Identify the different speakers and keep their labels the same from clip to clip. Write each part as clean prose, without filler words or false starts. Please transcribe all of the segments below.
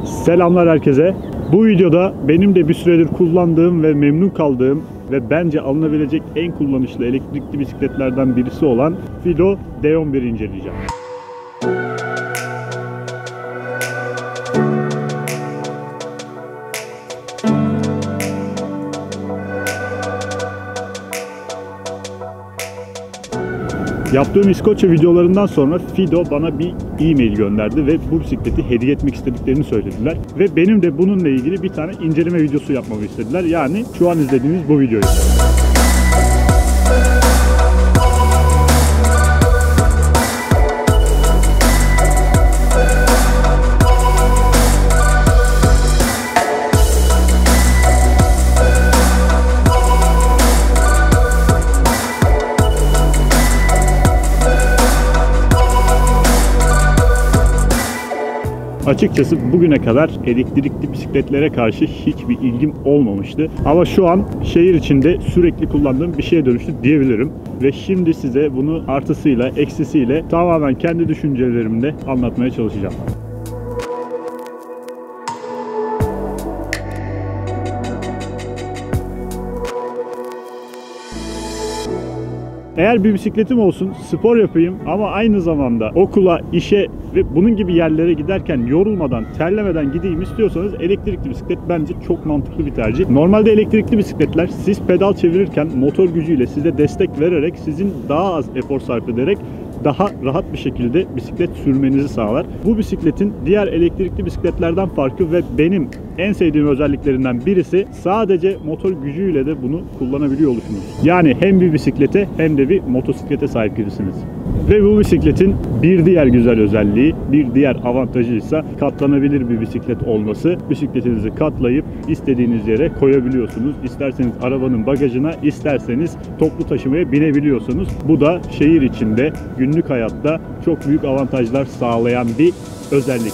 Speaker 1: Selamlar herkese. Bu videoda benim de bir süredir kullandığım ve memnun kaldığım ve bence alınabilecek en kullanışlı elektrikli bisikletlerden birisi olan Fido D11'i inceleyeceğim. Yaptığım İskoçya videolarından sonra Fido bana bir e-mail gönderdi ve bu bisikleti hediye etmek istediklerini söylediler. Ve benim de bununla ilgili bir tane inceleme videosu yapmamı istediler. Yani şu an izlediğiniz bu videoyu. Açıkçası bugüne kadar elektrikli bisikletlere karşı hiçbir ilgim olmamıştı. Ama şu an şehir içinde sürekli kullandığım bir şeye dönüştü diyebilirim. Ve şimdi size bunu artısıyla, eksisiyle tamamen kendi düşüncelerimle anlatmaya çalışacağım. Eğer bir bisikletim olsun, spor yapayım ama aynı zamanda okula, işe ve bunun gibi yerlere giderken yorulmadan, terlemeden gideyim istiyorsanız elektrikli bisiklet bence çok mantıklı bir tercih. Normalde elektrikli bisikletler siz pedal çevirirken motor gücüyle size destek vererek, sizin daha az efor sarf ederek daha rahat bir şekilde bisiklet sürmenizi sağlar. Bu bisikletin diğer elektrikli bisikletlerden farkı ve benim en sevdiğim özelliklerinden birisi sadece motor gücüyle de bunu kullanabiliyor oluşunuz. Yani hem bir bisiklete hem de bir motosiklete sahip gibisiniz. Ve bu bisikletin bir diğer güzel özelliği, bir diğer avantajı ise katlanabilir bir bisiklet olması. Bisikletinizi katlayıp istediğiniz yere koyabiliyorsunuz. İsterseniz arabanın bagajına, isterseniz toplu taşımaya binebiliyorsunuz. Bu da şehir içinde, günlük hayatta çok büyük avantajlar sağlayan bir özellik.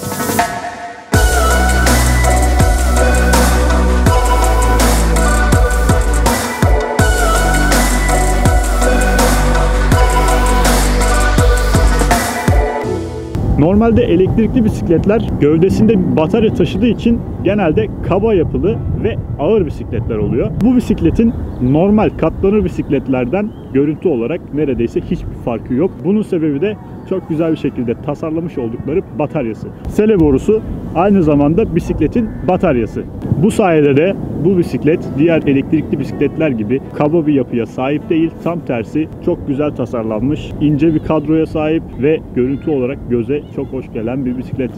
Speaker 1: Normalde elektrikli bisikletler gövdesinde bir batarya taşıdığı için genelde kaba yapılı ve ağır bisikletler oluyor. Bu bisikletin normal katlanır bisikletlerden görüntü olarak neredeyse hiçbir farkı yok. Bunun sebebi de çok güzel bir şekilde tasarlamış oldukları bataryası. Sele borusu aynı zamanda bisikletin bataryası. Bu sayede de bu bisiklet diğer elektrikli bisikletler gibi kaba bir yapıya sahip değil. Tam tersi çok güzel tasarlanmış, ince bir kadroya sahip ve görüntü olarak göze çok hoş gelen bir bisiklet.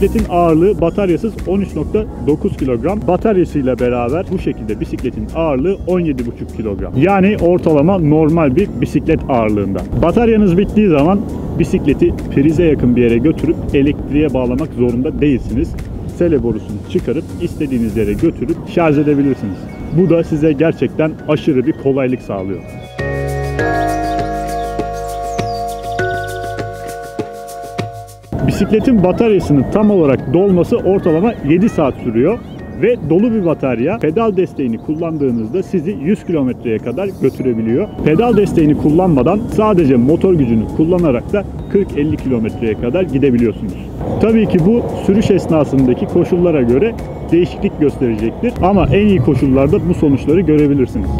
Speaker 1: Bisikletin ağırlığı bataryasız 13.9 kilogram. Bataryasıyla beraber bu şekilde bisikletin ağırlığı 17.5 kilogram. Yani ortalama normal bir bisiklet ağırlığında. Bataryanız bittiği zaman bisikleti prize yakın bir yere götürüp elektriğe bağlamak zorunda değilsiniz. Sele borusunu çıkarıp istediğiniz yere götürüp şarj edebilirsiniz. Bu da size gerçekten aşırı bir kolaylık sağlıyor. Bisikletin bataryasının tam olarak dolması ortalama 7 saat sürüyor ve dolu bir batarya pedal desteğini kullandığınızda sizi 100 kilometreye kadar götürebiliyor. Pedal desteğini kullanmadan sadece motor gücünü kullanarak da 40-50 kilometreye kadar gidebiliyorsunuz. Tabii ki bu sürüş esnasındaki koşullara göre değişiklik gösterecektir ama en iyi koşullarda bu sonuçları görebilirsiniz.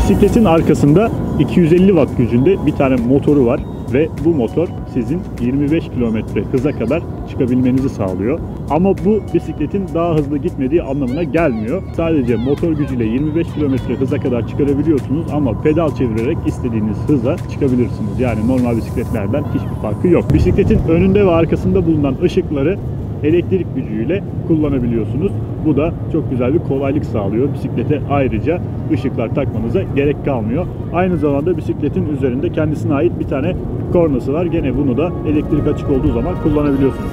Speaker 1: Bisikletin arkasında 250 watt gücünde bir tane motoru var ve bu motor sizin 25 km hıza kadar çıkabilmenizi sağlıyor. Ama bu bisikletin daha hızlı gitmediği anlamına gelmiyor. Sadece motor gücüyle 25 km hıza kadar çıkarabiliyorsunuz ama pedal çevirerek istediğiniz hıza çıkabilirsiniz. Yani normal bisikletlerden hiçbir farkı yok. Bisikletin önünde ve arkasında bulunan ışıkları elektrik gücüyle kullanabiliyorsunuz. Bu da çok güzel bir kolaylık sağlıyor. Bisiklete ayrıca ışıklar takmanıza gerek kalmıyor. Aynı zamanda bisikletin üzerinde kendisine ait bir tane kornası var. Gene bunu da elektrik açık olduğu zaman kullanabiliyorsunuz.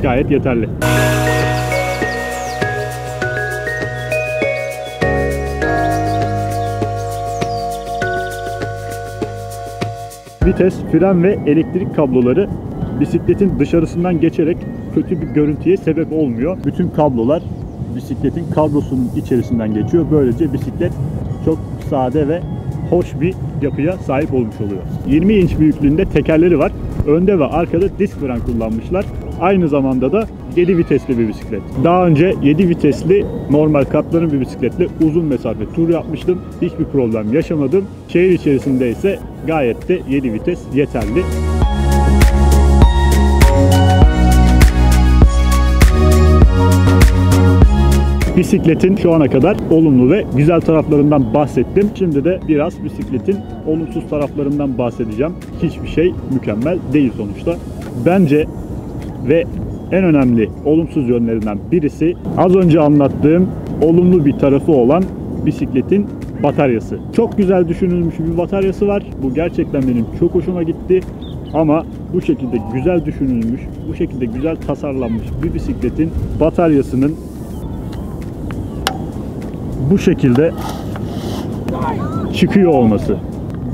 Speaker 1: Gayet yeterli. Vites, fren ve elektrik kabloları bisikletin dışarısından geçerek kötü bir görüntüye sebep olmuyor. Bütün kablolar bisikletin kablosunun içerisinden geçiyor. Böylece bisiklet çok sade ve hoş bir yapıya sahip olmuş oluyor. 20 inç büyüklüğünde tekerleri var. Önde ve arkada disk fren kullanmışlar. Aynı zamanda da 7 vitesli bir bisiklet. Daha önce 7 vitesli normal katlanır bir bisikletle uzun mesafe tur yapmıştım. Hiçbir problem yaşamadım. Şehir içerisinde ise gayet de 7 vites yeterli. Bisikletin şu ana kadar olumlu ve güzel taraflarından bahsettim. Şimdi de biraz bisikletin olumsuz taraflarından bahsedeceğim. Hiçbir şey mükemmel değil sonuçta. Bence ve en önemli olumsuz yönlerinden birisi az önce anlattığım olumlu bir tarafı olan bisikletin bataryası. Çok güzel düşünülmüş bir bataryası var. Bu gerçekten benim çok hoşuma gitti. Ama bu şekilde güzel düşünülmüş, bu şekilde güzel tasarlanmış bir bisikletin bataryasının bu şekilde çıkıyor olması.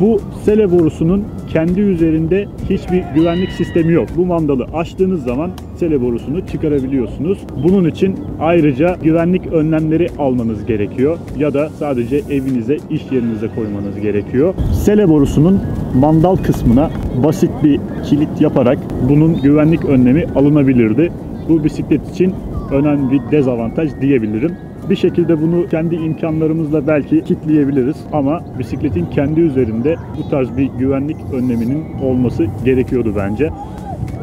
Speaker 1: Bu sele borusunun kendi üzerinde hiçbir güvenlik sistemi yok. Bu mandalı açtığınız zaman sele borusunu çıkarabiliyorsunuz. Bunun için ayrıca güvenlik önlemleri almanız gerekiyor ya da sadece evinize, iş yerinize koymanız gerekiyor. Sele borusunun mandal kısmına basit bir kilit yaparak bunun güvenlik önlemi alınabilirdi. Bu bisiklet için önemli bir dezavantaj diyebilirim. Bir şekilde bunu kendi imkanlarımızla belki kilitleyebiliriz ama bisikletin kendi üzerinde bu tarz bir güvenlik önleminin olması gerekiyordu bence.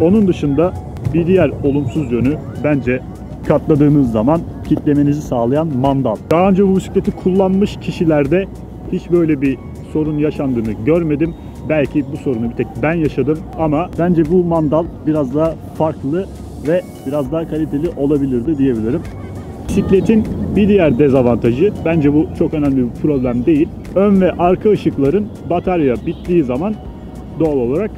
Speaker 1: Onun dışında bir diğer olumsuz yönü bence katladığınız zaman kilitlemenizi sağlayan mandal. Daha önce bu bisikleti kullanmış kişilerde hiç böyle bir sorun yaşandığını görmedim. Belki bu sorunu bir tek ben yaşadım ama bence bu mandal biraz daha farklı ve biraz daha kaliteli olabilirdi diyebilirim. Bisikletin bir diğer dezavantajı, bence bu çok önemli bir problem değil. Ön ve arka ışıkların batarya bittiği zaman doğal olarak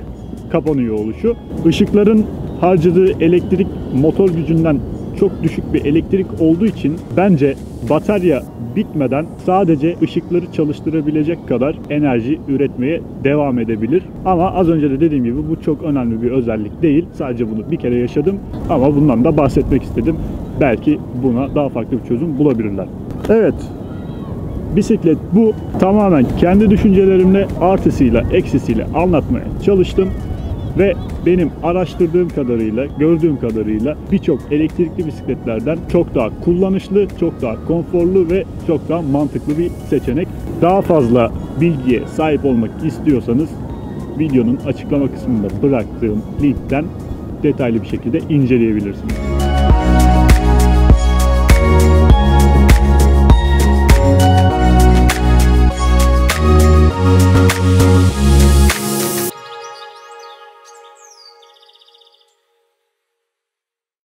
Speaker 1: kapanıyor oluşu. Işıkların harcadığı elektrik motor gücünden çok düşük bir elektrik olduğu için bence batarya bitmeden sadece ışıkları çalıştırabilecek kadar enerji üretmeye devam edebilir. Ama az önce de dediğim gibi bu çok önemli bir özellik değil. Sadece bunu bir kere yaşadım ama bundan da bahsetmek istedim. Belki buna daha farklı bir çözüm bulabilirler. Evet, bisiklet bu. Tamamen kendi düşüncelerimle artısıyla eksisiyle anlatmaya çalıştım. Ve benim araştırdığım kadarıyla, gördüğüm kadarıyla birçok elektrikli bisikletlerden çok daha kullanışlı, çok daha konforlu ve çok daha mantıklı bir seçenek. Daha fazla bilgiye sahip olmak istiyorsanız videonun açıklama kısmında bıraktığım linkten detaylı bir şekilde inceleyebilirsiniz.